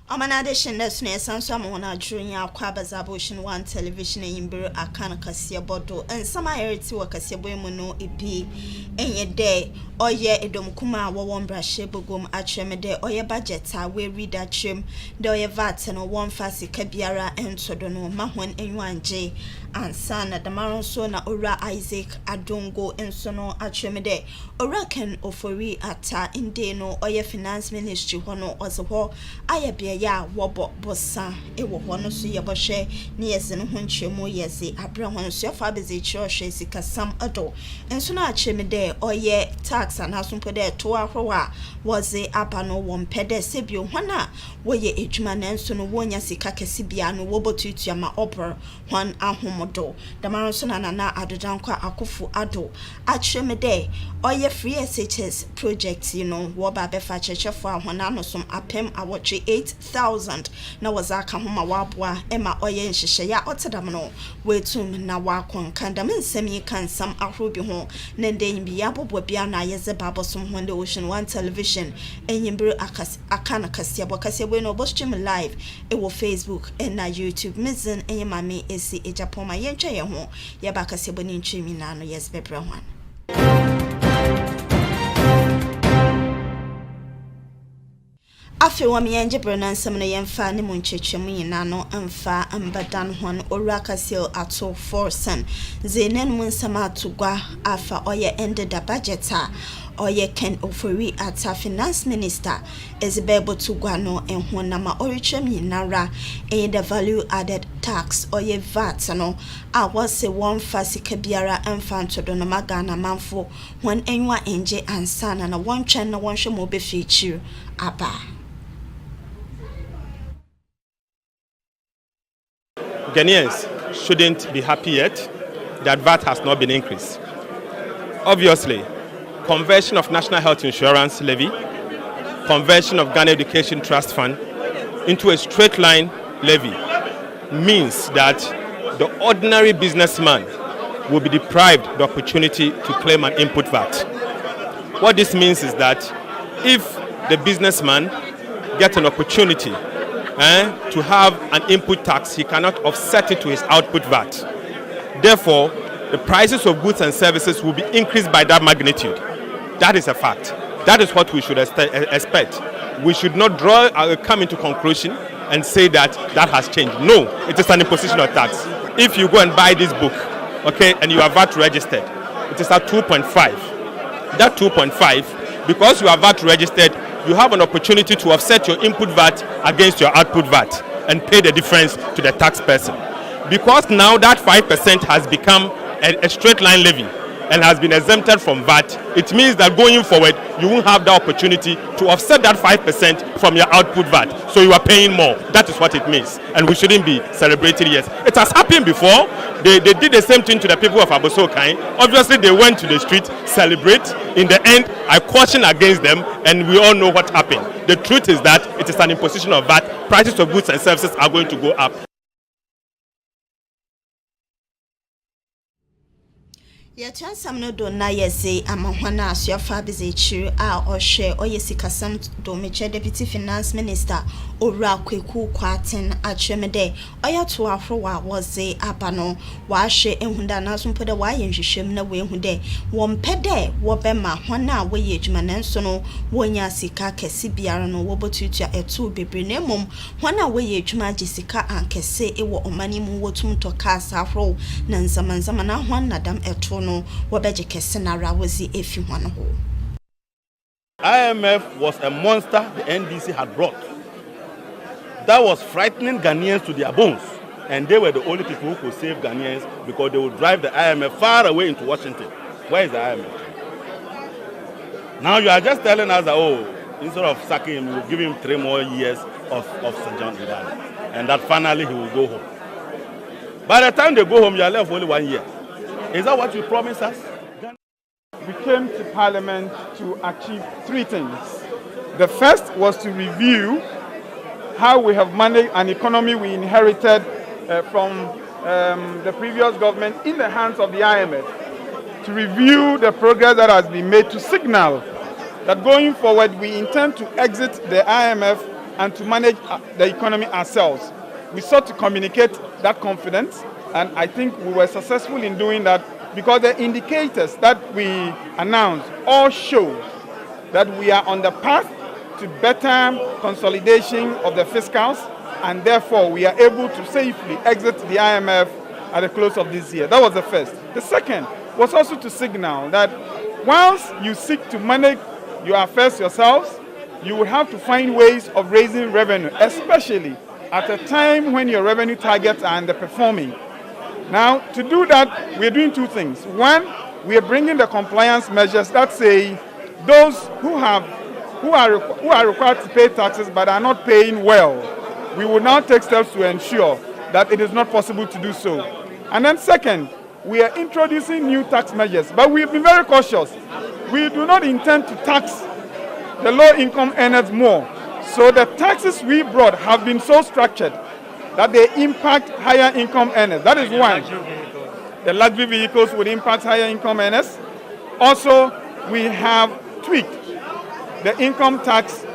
Omanadishin lesson Sansom on our junior Quabazabushin one television in Biru Akana Cassia Bodo and some irity work as Yabuno epi any day or ye edom kuma one brush bugum achemede or your budget we read at chim do ye vat and one fasi kabiara and sodono mahon and one j and son at the maron sona ora Isaac Adongo and sono achemede ora ken ofori ata indeno or your finance ministry hono or the war I ya wobo bossa e wo hono so ye bohwe ne yeze no honchemu yeze abra hono so fa beze chiroshe sika sam ado enso na acheme de oye tax and asumpo de to ahwa woze abano wo mpede sebio hwana woye edwuma na enso no wonya sika kese bia no wobotutu ama opera hwan ahomodo da maron so na adodankwa akofu ado acheme de oye free SHS project wo ba be fa chechefo ahwana no som apem awoche 8,000 na wazaka homa wabwa ema oye nhihye ya otedam no wetum na wakon kandam nsemi kan sam ahrobi ho na ndenyi bi abobwa bia na yeze babosom ho the Ocean One television enyimbere akana kasiabo no bo stream live e wo Facebook and na YouTube mizin enye Maame esi Agyapongmaa yentwa ye ho ye ba kasiabo ni ntwemi na no yes bebre ho Afi wa miyenje bronansam na yemfa ne munchechemu nyina no mfa mbadan hon orakasil ato forsen zenen munsama atugwa afa oye ended the budget oye ken ofori ata finance minister ezebebo tugwa no enho na ma orichem nyinara in the value added tax oye VAT no awose won fasika biara mfa ntodo no magana manfo won enwa enje ansana na won twen na won hwe mo be feature aba. Ghanaians shouldn't be happy yet that VAT has not been increased. Obviously, conversion of National Health Insurance levy, conversion of Ghana Education Trust Fund into a straight line levy means that the ordinary businessman will be deprived the opportunity to claim an input VAT. What this means is that if the businessman gets an opportunity to have an input tax, he cannot offset it to his output VAT. Therefore, the prices of goods and services will be increased by that magnitude. That is a fact. That is what we should expect. We should not come into conclusion and say that that has changed. No, it is an imposition of tax. If you go and buy this book, okay, and you are VAT registered, it is at 2.5. That 2.5, because you are VAT registered, you have an opportunity to offset your input VAT against your output VAT and pay the difference to the tax person. Because now that 5% has become a straight line levy and has been exempted from VAT, it means that going forward, you won't have the opportunity to offset that 5% from your output VAT. So you are paying more. That is what it means. And we shouldn't be celebrating yes. It has happened before. They did the same thing to the people of Abosokai. Obviously, they went to the street, celebrate. In the end, I caution against them, and we all know what happened. The truth is that it is an imposition of VAT. Prices of goods and services are going to go up. Ya chansam no do na yese amahwana asuafa bezechiru a ohwe oyesikasam do meche deputy finance minister Owura Kweku Kwaten achemede oyato ahrowa woze abano wa hwe ehunda na sompode wa yenhwehwem na we ehude wompede wobema hwana we yedwuma nanso no wonya sika kese biara no wobotutua etu bebre na mom hwana we yedwuma gisika ankese ewo omani mu wotum to kasa ahro na nzamanzama na hwana dam etu no wobeje kese na rawozi efi hwana ho. IMF was a monster the NDC had brought. That was frightening Ghanaians to their bones. And they were the only people who could save Ghanaians because they would drive the IMF far away into Washington. Where is the IMF? Now you are just telling us that, oh, instead of sacking him, we'll give him 3 more years of sojourn in Ghana. And that finally he will go home. By the time they go home, you are left only 1 year. Is that what you promised us? We came to Parliament to achieve 3 things. The first was to review how we have managed an economy we inherited from the previous government in the hands of the IMF, to review the progress that has been made, to signal that going forward we intend to exit the IMF and to manage the economy ourselves. We sought to communicate that confidence, and I think we were successful in doing that because the indicators that we announced all show that we are on the path to better consolidation of the fiscals, and therefore we are able to safely exit the IMF at the close of this year. That was the first. The second was also to signal that once you seek to manage your affairs yourselves, you will have to find ways of raising revenue, especially at a time when your revenue targets are underperforming. Now, to do that, we're doing two things. One, we are bringing the compliance measures that say those who are required to pay taxes but are not paying well, we will now take steps to ensure that it is not possible to do so. And then second, we are introducing new tax measures, but we've been very cautious. We do not intend to tax the low-income earners more. So the taxes we brought have been so structured that they impact higher income earners. That is one. The luxury vehicles would impact higher income earners. Also, we have tweaked the income tax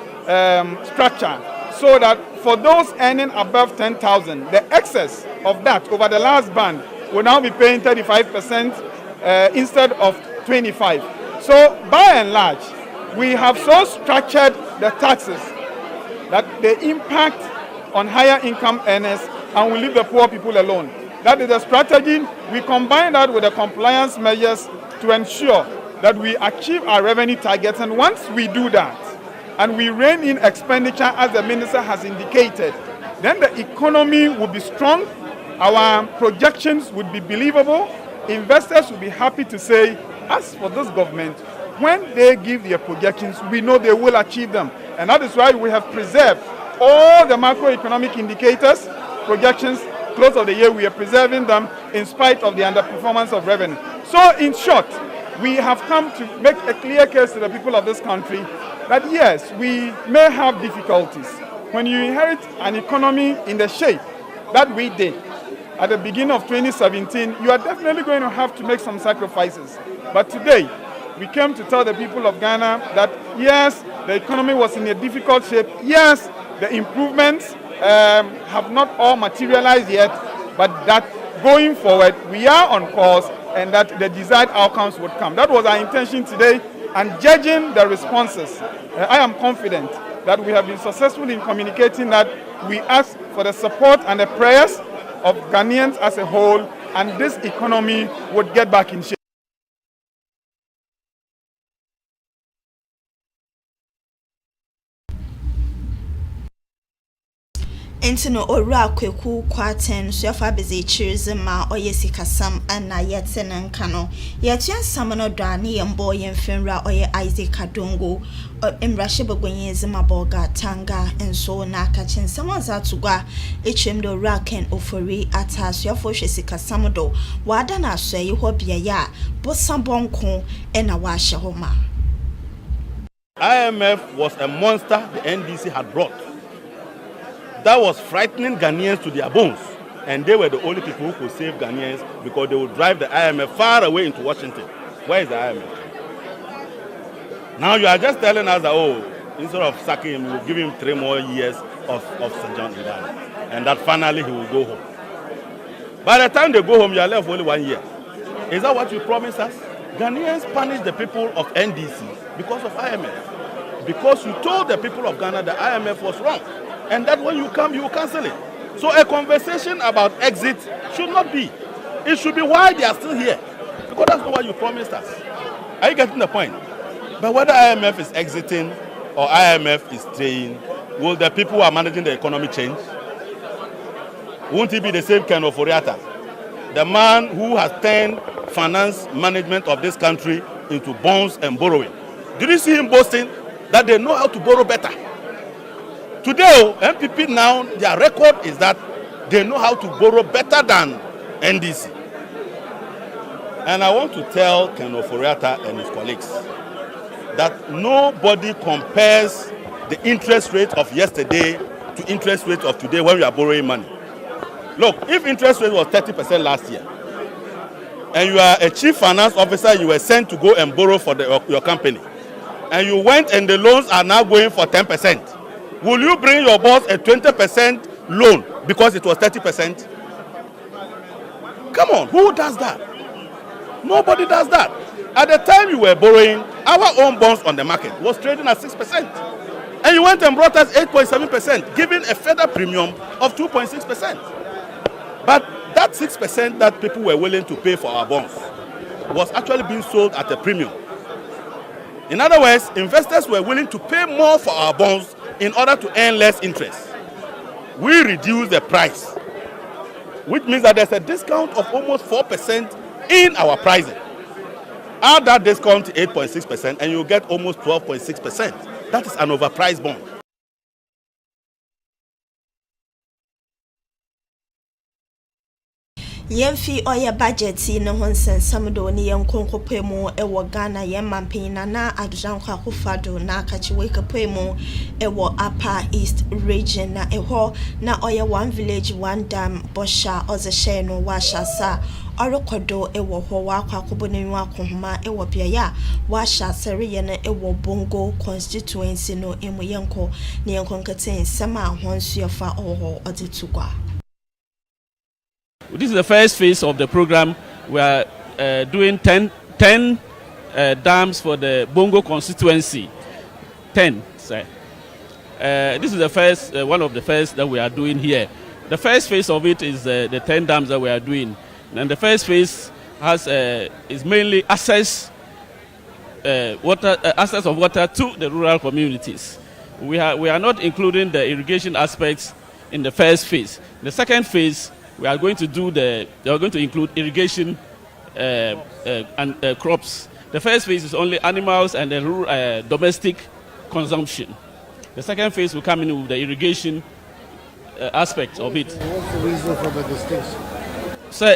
structure so that for those earning above 10,000, the excess of that over the last band will now be paying 35% instead of 25%. So by and large, we have so structured the taxes that the impact on higher income earners and we leave the poor people alone. That is the strategy. We combine that with the compliance measures to ensure that we achieve our revenue targets. And once we do that, and we rein in expenditure as the minister has indicated, then the economy will be strong, our projections would be believable, investors will be happy to say, as for this government, when they give their projections, we know they will achieve them. And that is why we have preserved all the macroeconomic indicators, projections, close of the year, we are preserving them in spite of the underperformance of revenue. So in short, we have come to make a clear case to the people of this country that yes, we may have difficulties. When you inherit an economy in the shape that we did at the beginning of 2017, you are definitely going to have to make some sacrifices. But today, we came to tell the people of Ghana that yes, the economy was in a difficult shape. Yes, the improvements have not all materialized yet, but that going forward, we are on course and that the desired outcomes would come. That was our intention today, and judging the responses, I am confident that we have been successful in communicating that we ask for the support and the prayers of Ghanaians as a whole, and this economy would get back in shape. Intino ora kweku kwaten so yafa beze chirize ma oyesi kasam ana yete nankano yetu ansam no dane yembo yemfenra oye Isaac Kadongo emrashe bagwenyeze maboga tanga enso na kachen samanza tugwa echemdo raken ofori ataso yafo hwesi kasam do wada na so ye hobia ya bosambonko ena wa homa. IMF was a monster the NDC had brought. That was frightening Ghanaians to their bones. And they were the only people who could save Ghanaians because they would drive the IMF far away into Washington. Where is the IMF? Now you are just telling us that, oh, instead of sacking him, we'll give him 3 more years of sojourn in Ghana. And that finally he will go home. By the time they go home, you are left with only 1 year. Is that what you promised us? Ghanaians punish the people of NDC because of IMF. Because you told the people of Ghana the IMF was wrong. And that when you come, you will cancel it. So a conversation about exit should not be. It should be why they are still here. Because that's not what you promised us. Are you getting the point? But whether IMF is exiting or IMF is staying, will the people who are managing the economy change? Won't it be the same kind of Oriata? The man who has turned finance management of this country into bonds and borrowing. Did you see him boasting that they know how to borrow better? Today, MPP now, their record is that they know how to borrow better than NDC. And I want to tell Ken Oforiatta and his colleagues that nobody compares the interest rate of yesterday to interest rate of today when we are borrowing money. Look, if interest rate was 30% last year, and you are a chief finance officer, you were sent to go and borrow for your company, and you went and the loans are now going for 10%. Will you bring your boss a 20% loan because it was 30%? Come on, who does that? Nobody does that. At the time you were borrowing, our own bonds on the market was trading at 6%. And you went and brought us 8.7%, giving a further premium of 2.6%. But that 6% that people were willing to pay for our bonds was actually being sold at a premium. In other words, investors were willing to pay more for our bonds in order to earn less interest. We reduced the price, which means that there's a discount of almost 4% in our pricing. Add that discount to 8.6% and you get almost 12.6%. That is an overpriced bond. Yemfi oya budget no honsen samdo ni yenkonkope mu ewo Ghana yemampina na Agyapongmaa akufado na kachiwe kape mu ewo Upper East region na eho na oya one village one dam bosha ozeshe no washa sa orokodo ewo ho wakwa kubonenwa akohoma ewo biaya washa seriye na ewo Bongo constituency no emu yenko ni yenkonkete nsema honsuafa oho odetugwa. This is the first phase of the program. We are doing 10 dams for the Bongo constituency. 10, sir. This is the first, one of the first that we are doing here. The first phase of it is the 10 dams that we are doing. And the first phase has is mainly access of water to the rural communities. We are not including the irrigation aspects in the first phase. The second phase, we are going to include irrigation and crops. The first phase is only animals and the domestic consumption. The second phase will come in with the irrigation aspect of it. What's the reason for the distinction? So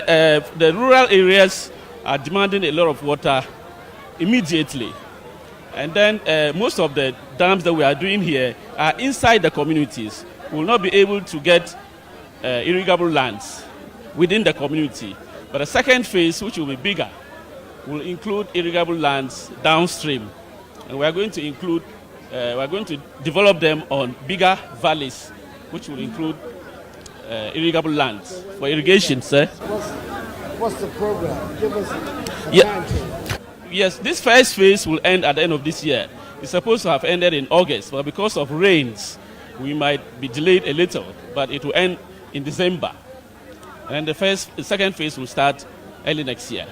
the rural areas are demanding a lot of water immediately. And then most of the dams that we are doing here are inside the communities. We will not be able to get irrigable lands within the community. But the second phase, which will be bigger, will include irrigable lands downstream. And we are going to develop them on bigger valleys, which will include irrigable lands for irrigation, sir. What's the program? Give us a timetable. Yes, this first phase will end at the end of this year. It's supposed to have ended in August, but because of rains, we might be delayed a little, but it will end in December. And the second phase will start early next year.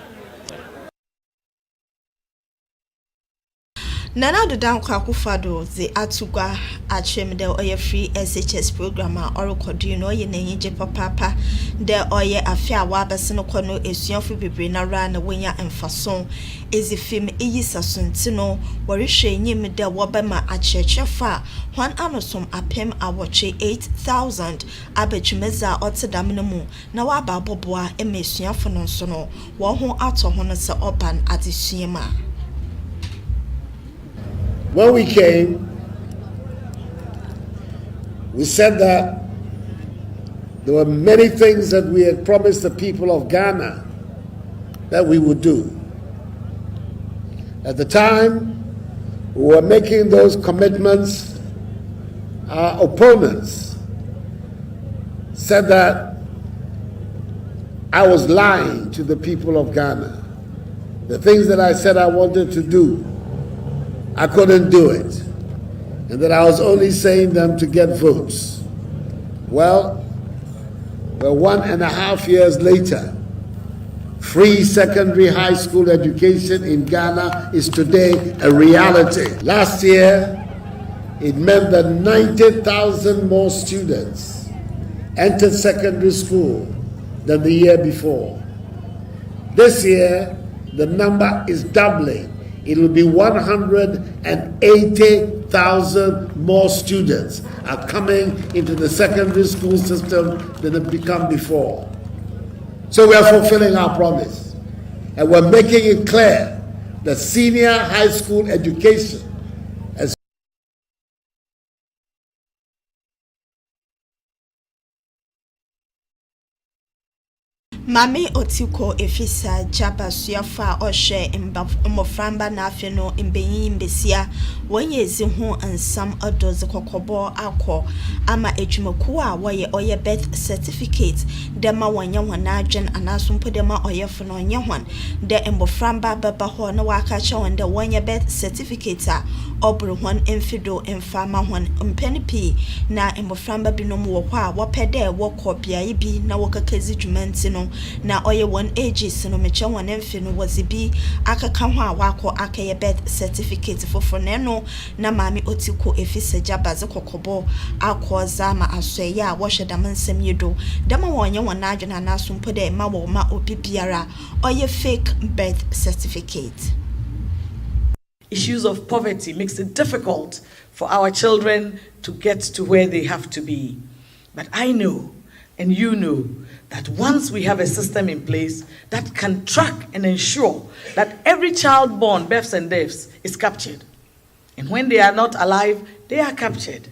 Nana do down Kakufado, the Atugwa Achim de Oye Free SHS program or Coduno, ye Nenje Papa, de Oye Afia Wabasino Kono, a Sionfu Bibrina ran a winya and fason, is a film Iyisasun Tino, Warishe Nim de Wabama at Chefa, Juan Anosom Apem Awache 8,000, Abechimeza Otadaminamu, Nawaba Boboa, Emesia Fonosono, Waho Ato Honasa Oban at the Siema. When we came, we said that there were many things that we had promised the people of Ghana that we would do. At the time, we were making those commitments. Our opponents said that I was lying to the people of Ghana. The things that I said I wanted to do, I couldn't do it, and that I was only saying them to get votes. Well, 1.5 years later, free secondary high school education in Ghana is today a reality. Last year, it meant that 90,000 more students entered secondary school than the year before. This year, the number is doubling. It will be 180,000 more students are coming into the secondary school system than have become before. So we are fulfilling our promise. And we're making it clear that senior high school education as Maame Otiko efisa jaba suafa oshe mboframba na afeno mbenyi mbesia when ye zi ho nsam adoze kokobo akọ ama edwumaku a woye birth certificate de ma wanya hwana adwen anaso mpo de ma oyefo no onye hwan de emboframba baba ho na waka che won de wanya birth certificate a obru hwan emfido emfama hwan mpeni pi na emboframba binom wo hɔ a wopede wo kopia yi bi na wokakazi dwumanti no na oye won ages no meche won emfi no wozi bi akaka ho a wakɔ akaye birth certificate fofo na no na maame otiko efise jabaze kokobo akɔ zama asoye a wo hwedam nsem yedo dama wonye won adwena na so mpo de ma wo ma obi biara oye fake birth certificate. Issues of poverty makes it difficult for our children to get to where they have to be. But I know, and you know, that once we have a system in place that can track and ensure that every child born, births and deaths, is captured. And when they are not alive, they are captured.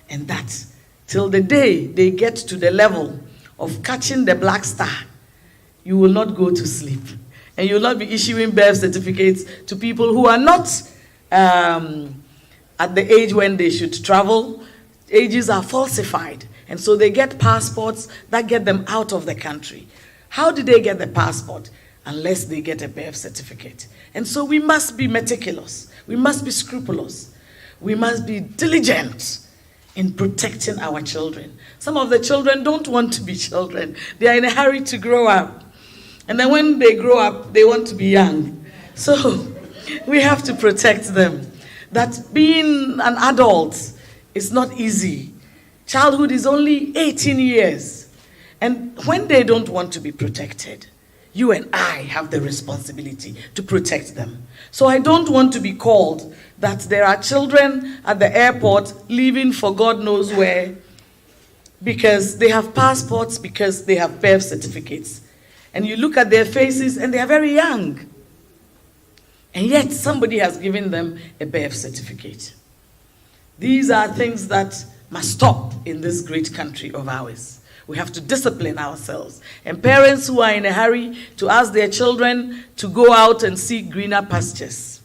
And that, till the day they get to the level of catching the black star, you will not go to sleep. And you will not be issuing birth certificates to people who are not at the age when they should travel. Ages are falsified. And so they get passports that get them out of the country. How do they get the passport? Unless they get a birth certificate. And so we must be meticulous. We must be scrupulous. We must be diligent in protecting our children. Some of the children don't want to be children. They are in a hurry to grow up. And then when they grow up, they want to be young. So we have to protect them. That being an adult is not easy. Childhood is only 18 years. And when they don't want to be protected, you and I have the responsibility to protect them. So I don't want to be called that there are children at the airport leaving for God knows where because they have passports, because they have birth certificates. And you look at their faces and they are very young. And yet somebody has given them a birth certificate. These are things that must stop in this great country of ours. We have to discipline ourselves. And parents who are in a hurry to ask their children to go out and seek greener pastures.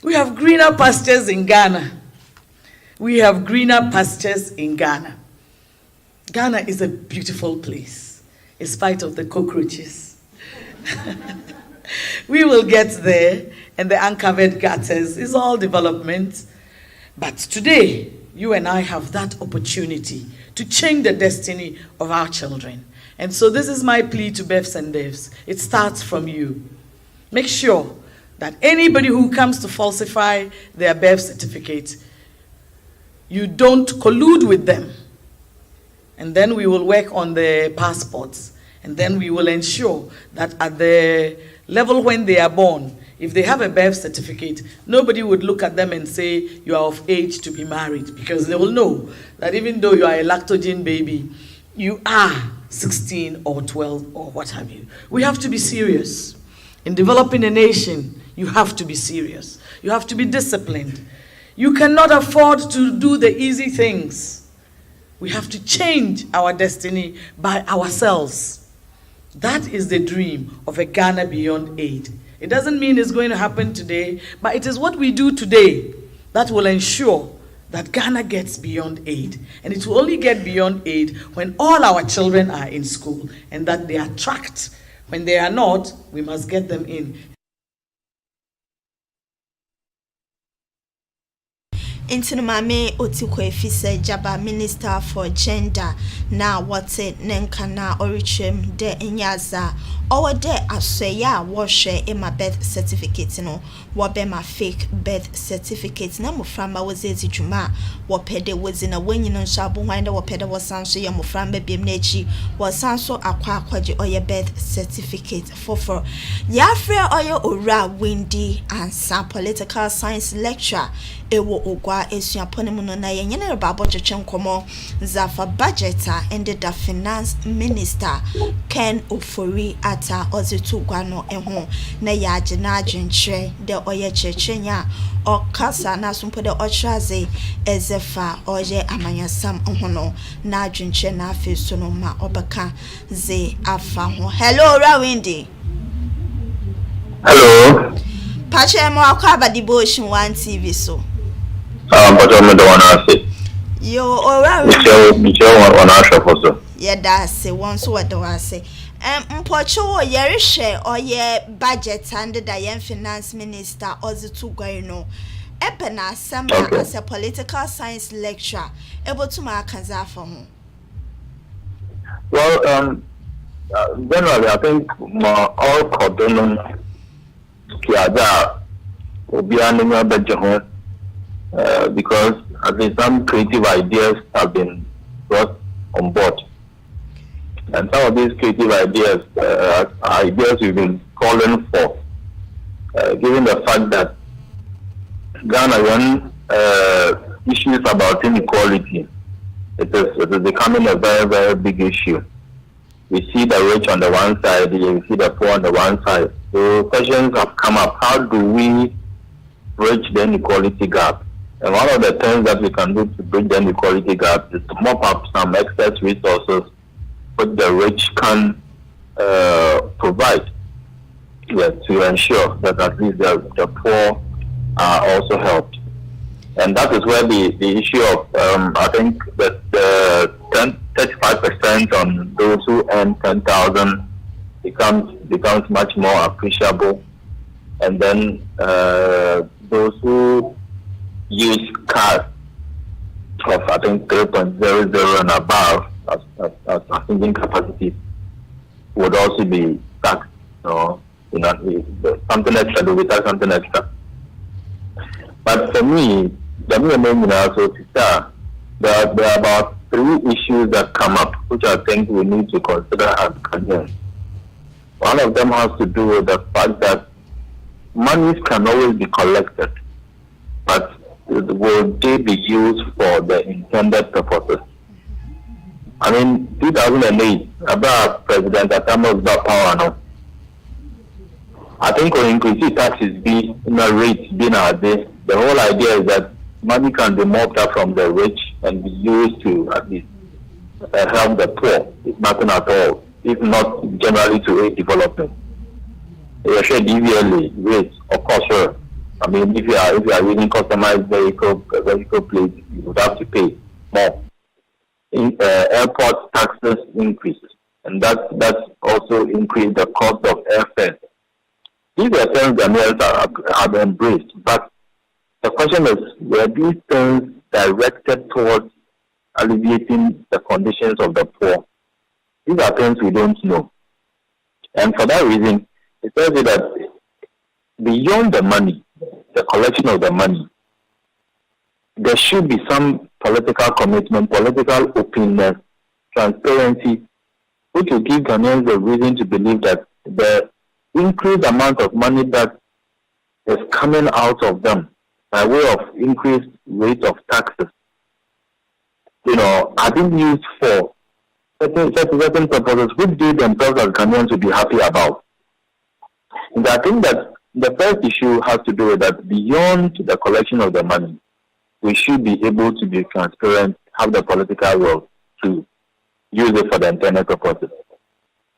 We have greener pastures in Ghana. We have greener pastures in Ghana. Ghana is a beautiful place, in spite of the cockroaches. We will get there, and the uncovered gutters is all development. But today, you and I have that opportunity to change the destiny of our children. And so this is my plea to births and deaths. It starts from you. Make sure that anybody who comes to falsify their birth certificate, you don't collude with them. And then we will work on the passports. And then we will ensure that at the level when they are born, if they have a birth certificate, nobody would look at them and say, you are of age to be married, because they will know that even though you are a lactogen baby, you are 16 or 12 or what have you. We have to be serious. In developing a nation, you have to be serious. You have to be disciplined. You cannot afford to do the easy things. We have to change our destiny by ourselves. That is the dream of a Ghana beyond aid. It doesn't mean it's going to happen today, but it is what we do today that will ensure that Ghana gets beyond aid. And it will only get beyond aid when all our children are in school and that they are tracked. When they are not, we must get them in. Into Maame Otiko Efise Jaba Minister for Gender na wate nenka na orichem de nyaza owo de asoya wo hwe ema birth certificate no wo be ma fake birth certificate na moframba wozezi dwuma wo pede wozi na wanyino nso abohwan de wo pede wo sanso ye moframba biem na echi wo sanso akwaje oye birth certificate for ya frɛ oye owura Windy Ansa political science lecturer ewo ogwa esuapone no na yenye ne ba bocheche nkomo zafa budgeter and the finance minister Ken Ofori ata ozitu gwano eho na ya agena agwenche de oye chechenya okasa na sumpo de ochraze ezefa oye amanyasam hono na agwenche na afeso no ma obeka ze afa ho. Hello Rawindi. Hello. Pache mo akwaba devotion one TV so. But I'm the one I say. Yo, alright. Michelle one I shop also. Yeah, that's it. One so what do I say? Mpocho yeri share or ye budget under the finance minister or the two going Epena Sama as a political science lecturer able to mark Kazafa. Well, generally, I think all cordon Kiada will be animal better because at least some creative ideas have been brought on board. And some of these creative ideas are ideas we've been calling for, given the fact that Ghana issues about inequality. It is becoming a very, very big issue. We see the rich on the one side, we see the poor on the one side. So questions have come up. How do we bridge the inequality gap? And one of the things that we can do to bridge the inequality gap is to mop up some excess resources which the rich can provide to ensure that at least the poor are also helped. And that is where the issue of, I think that the 35% on those who earn 10,000 becomes much more appreciable. And then those who use cars of, I think, 3.00 and above as engine capacity would also be taxed. Something extra, they will tax something extra. But for me, there are about 3 issues that come up, which I think we need to consider as Ghanaians. One of them has to do with the fact that monies can always be collected, but will they be used for the intended purposes? I mean, 2008, about President Atamo's power now. I think when increasing taxes be in a rate being out there, the whole idea is that money can be mopped up from the rich and be used to at least help the poor, if nothing at all, if not generally to aid development. You should DVLA rates, of course, sure. I mean, if you are using customized vehicle plates, you would have to pay more. Airport taxes increase, and that's also increased the cost of airfare. These are things Ghanaians have embraced, but the question is, were these things directed towards alleviating the conditions of the poor? These are things we don't know. And for that reason, it tells you that beyond the money, the collection of the money, there should be some political commitment, political openness, transparency, which will give Ghanaians the reason to believe that the increased amount of money that is coming out of them by way of increased rate of taxes, are being used for certain purposes which they themselves as Ghanaians will be happy about. And I think that the first issue has to do with that beyond the collection of the money, we should be able to be transparent, have the political will to use it for the intended purposes.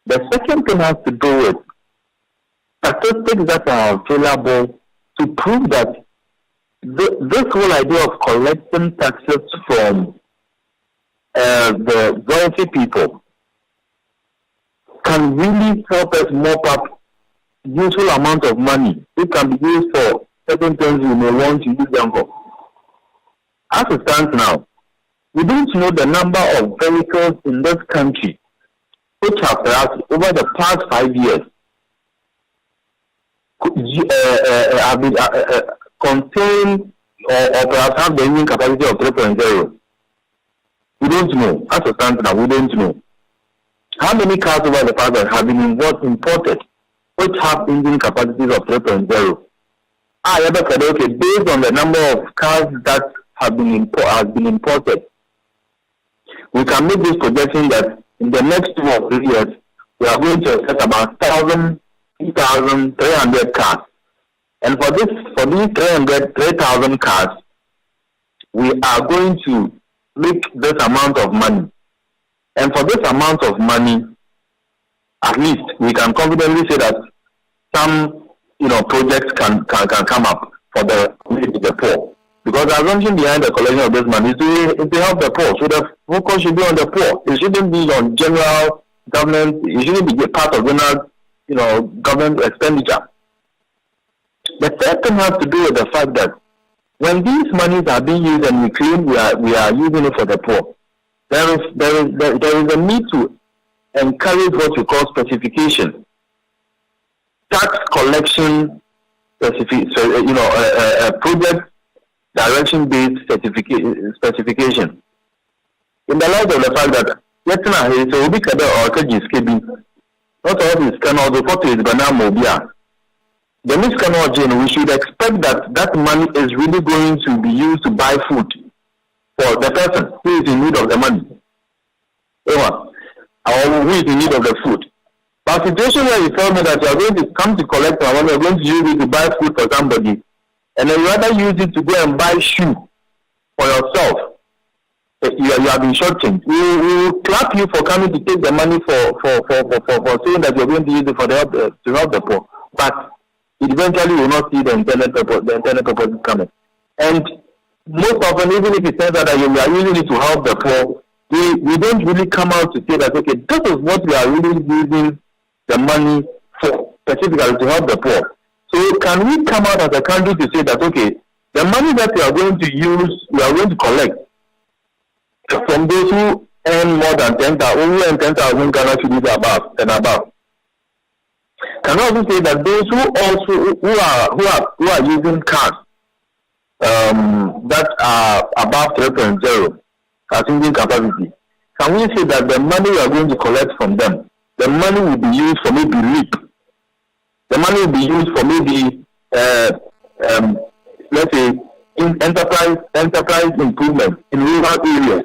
The second thing has to do with statistics that are available to prove that this whole idea of collecting taxes from the wealthy people can really help us mop up useful amount of money. It can be used for certain things we may want to use them for. As it stands now, we don't know the number of vehicles in this country which have perhaps over the past 5 years have been contain or perhaps have the engine capacity of 3.0. We don't know. As it stands now, we don't know. How many cars over the past have been imported which have engine capacities of 3.0? Based on the number of cars that have been imported, we can make this projection that in the next 2 or 3 years, we are going to set about 3,300 cars. And for these 3,000 cars, we are going to make this amount of money. And for this amount of money, at least we can confidently say that some projects can come up for the poor. Because the assumption behind the collection of this money is to help the poor. So the focus should be on the poor. It shouldn't be on general government. It shouldn't be part of general, government expenditure. The third thing has to do with the fact that when these monies are being used and we claim we are using it for the poor, there is a need to encourage what we call specification, tax collection, project direction-based specification. In the light of the fact that not all this cannot report is banana. We should expect that money is really going to be used to buy food for the person who is in need of the money, or who is in need of the food. But situation where you tell me that you are going to come to collect money, you are going to use it to buy food for somebody, and then you rather use it to go and buy shoe for yourself, you have been shortchanged. We will clap you for coming to take the money for saying that you are going to use it to help the poor, but eventually you will not see the intended purpose coming. And most often, even if it turns out that you are using it to help the poor, we don't really come out to say that, okay, this is what we are really using the money for, specifically to help the poor. So can we come out as a country to say that, okay, the money that we are going to use, we are going to collect from those who earn more than 10,000 Ghana cedis and above? Can also say that those who are using cars that are above 3.0 passenger capacity, can we say that the money we are going to collect from them, the money will be used for maybe leap? The money will be used for maybe let's say enterprise improvement in rural areas.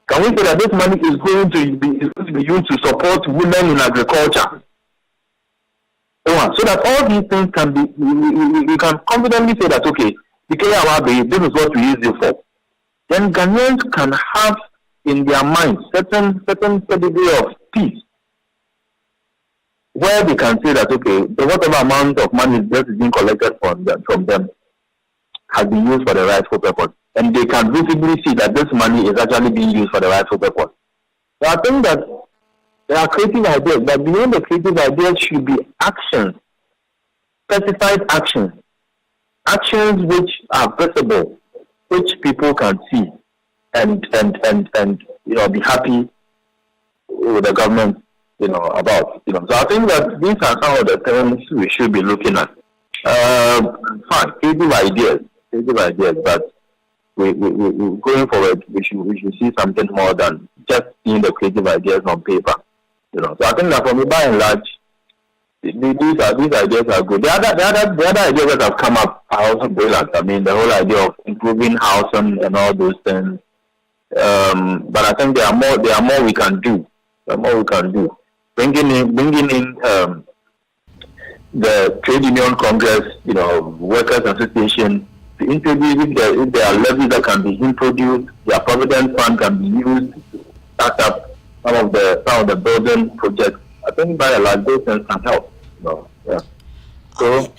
Can we say that this money is going to be used to support women in agriculture? So that all these things can be, we can confidently say that, okay, this is what we use it for. Then Ghanaians can have in their minds certain degree of peace, where they can say that, okay, whatever amount of money that is being collected from them has been used for the rightful purpose. And they can visibly see that this money is actually being used for the rightful purpose. So I think that there are creative ideas, but beyond the creative ideas should be actions, specified actions which are visible, which people can see and be happy with the government, about. So I think that these are some of the things we should be looking at. Fine, creative ideas, but we going forward, we should see something more than just seeing the creative ideas on paper. So I think that for me, by and large, these ideas are good. The other ideas that have come up are also brilliant. I mean, the whole idea of improving housing and all those things. But I think there are more we can do. Bringing in the Trade Union Congress, Workers Association, to introduce if there are levies that can be introduced, their provident fund can be used to start up some of the building projects. I think by and large those things can help. Yeah. So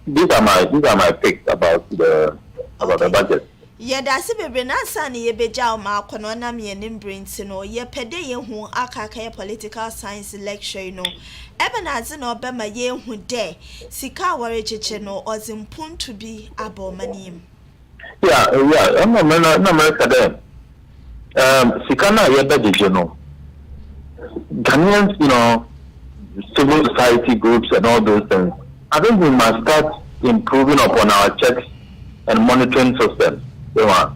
these are my picks about the budget. Yeah, that's a baby. Not sunny. Ye be jaw ma kono na me nim brains no. Ye pede ye hu aka political science lecture Ebe na zi no be ma ye hu de sika ware cheche no ozimpun to be abomanim. Yeah. I'm not America there. Sika na ye be cheche no. Ghanaians, civil society groups and all those things. I think we must start improving upon our checks and monitoring systems. And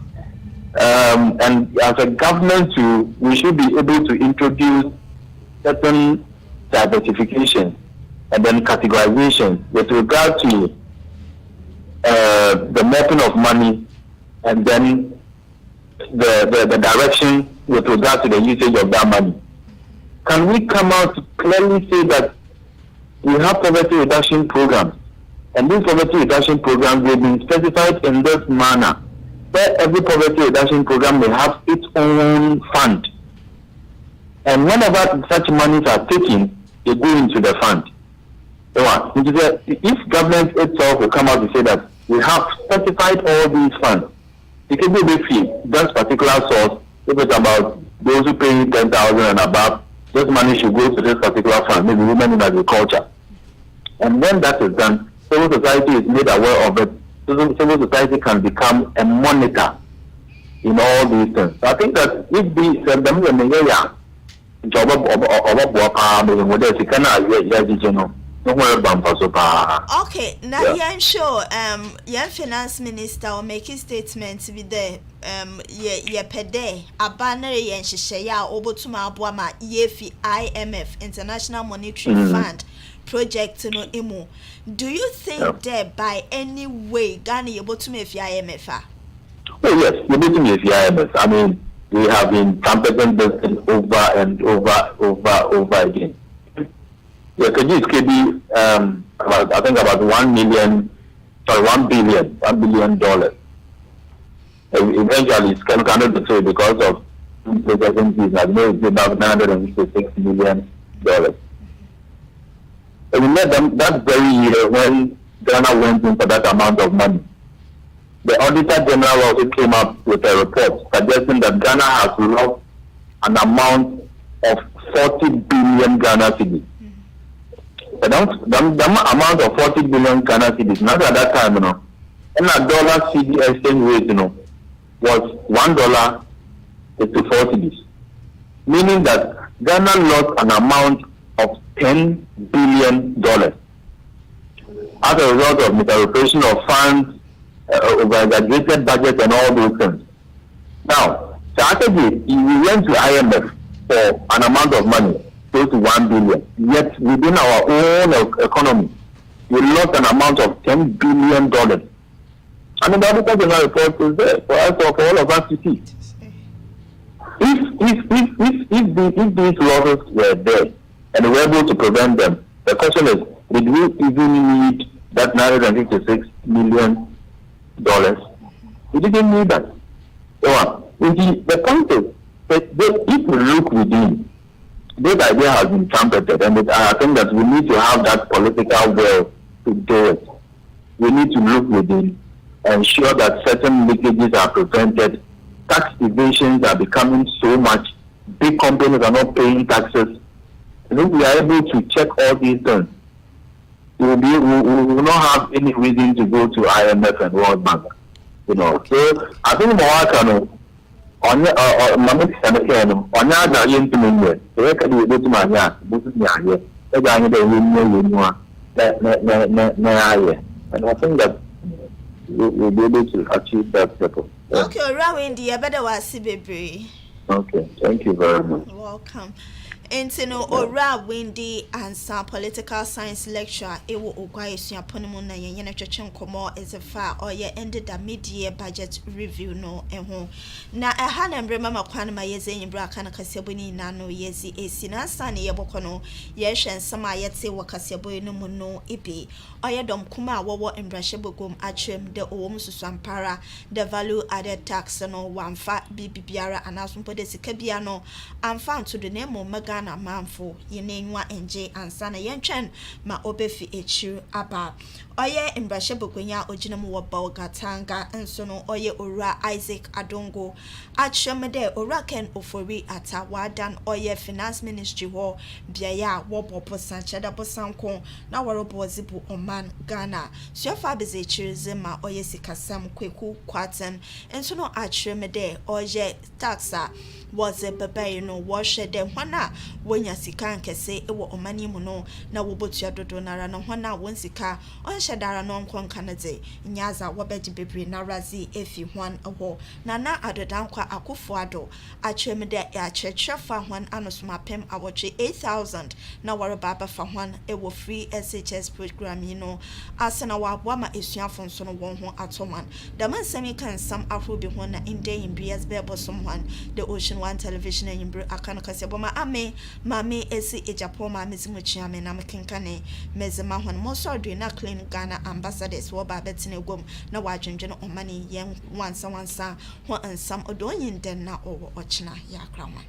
as a government, we should be able to introduce certain diversification and then categorization with regard to the mapping of money and then the direction with regard to the usage of that money. Can we come out to clearly say that we have poverty reduction programs, and these poverty reduction programs will be specified in this manner, where every poverty reduction program may have its own fund, and whenever such monies are taken, they go into the fund. If government itself will come out to say that we have specified all these funds, it can be a fee, that particular source, if it's about those who pay 10,000 and above, this money should go to this particular fund, maybe women in agriculture. And when that is done, civil society is made aware of it. Civil society can become a monitor in all these things. So I think that if okay, now yeah, I'm sure your finance minister will make a statement to be there. Yeah, per day, a banner yen shaya obotuma buama yefi IMF International Monetary Fund project no emu. Do you think that by any way Ghana able to make IMF? Oh yes, you're making IMF. I mean, we have been trumpeting this over and over again. Yeah, could be I think about $1 billion. Eventually, it's cannot be true because of the I know it's about $956 million. And we met them that very year when Ghana went in for that amount of money. The Auditor General also came up with a report suggesting that Ghana has lost an amount of 40 billion Ghana cedis. The amount of 40 billion Ghana cedis, not at that time, and a dollar CD exchange rate, was $1 to 4 cedis. Meaning that Ghana lost an amount of $10 billion as a result of misappropriation of funds, over-exaggerated budget, and all those things. Now, strategy, we went to IMF for an amount of money close to $1 billion. Yet within our own economy, we lost an amount of $10 billion. I mean, the Auditor General report is there for us, for all of us to see. If these losses were there and we were able to prevent them, the question is, did we even need that $956 million? We didn't need that. So, the point is that if we look within, this idea has been trumpeted, and I think that we need to have that political will to do it. We need to look within, ensure that certain leakages are prevented, tax evasions are becoming so much, big companies are not paying taxes. And if we are able to check all these things, we will not have any reason to go to IMF and World Bank. So I think more on and I think that we'll be able to achieve that purpose. Okay, Rawindi, better was baby. Okay, thank you very much. Welcome. Entino Ora Windy and some political science lecturer Ewo Ogwaye Suaponimu na yene twetwe nkomo is a far or ye ended the mid-year budget review no eho na eha na mbrema makwana ma yeze nyimbra aka na kaseboni na no yezi esina sane yebokɔ no ye hwen sama yete wo kaseboni no mu no ibi oye dom kuma wo mbrahye bogom atwem de owom susampara the value added tax no wamfa bibiara anasompo de sika bia no amfa to the name maga na manfo yenenwa enje ansa na yentwen ma obefi echiru aba oye mbrahye bogonya oginam wo Gatanga enso no oye ora Isaac Adongo atwemde ora Ken Ofori atawadan oye finance ministry wo biaya wo bopo sancheda bosanko na worobo zibu oman Ghana sofa bezechiru zema oye sikasam kweku kwaten enso no atwemde oye taxa was a baby no washe de hwana wonya sika nkese ewo omani mu no na wobotua dodo nara no hwana won sika onhye dara no nkonka na de nyaza wobeji bebre na razi efi hwan eho na adodankwa akofo ado atwem de achechrefa hwan anosoma pem awoche 8000 na waro baba fa hwan ewo free SHS program yi no asena wa aboama esuafo nso no won ho atoman da mansemi kan sam afro bi hwan na inde imbias be bosom hwan the ocean one television and Yimbru akana kaseboma Maame esi Agyapongmaa mezimuchiame na mekenkane mezema hon moso adu na clean Ghana ambassadors wo ba betene gom na wadwendwene omani yen wansa ho ansam odonyin den na owo ochina ya kramwa.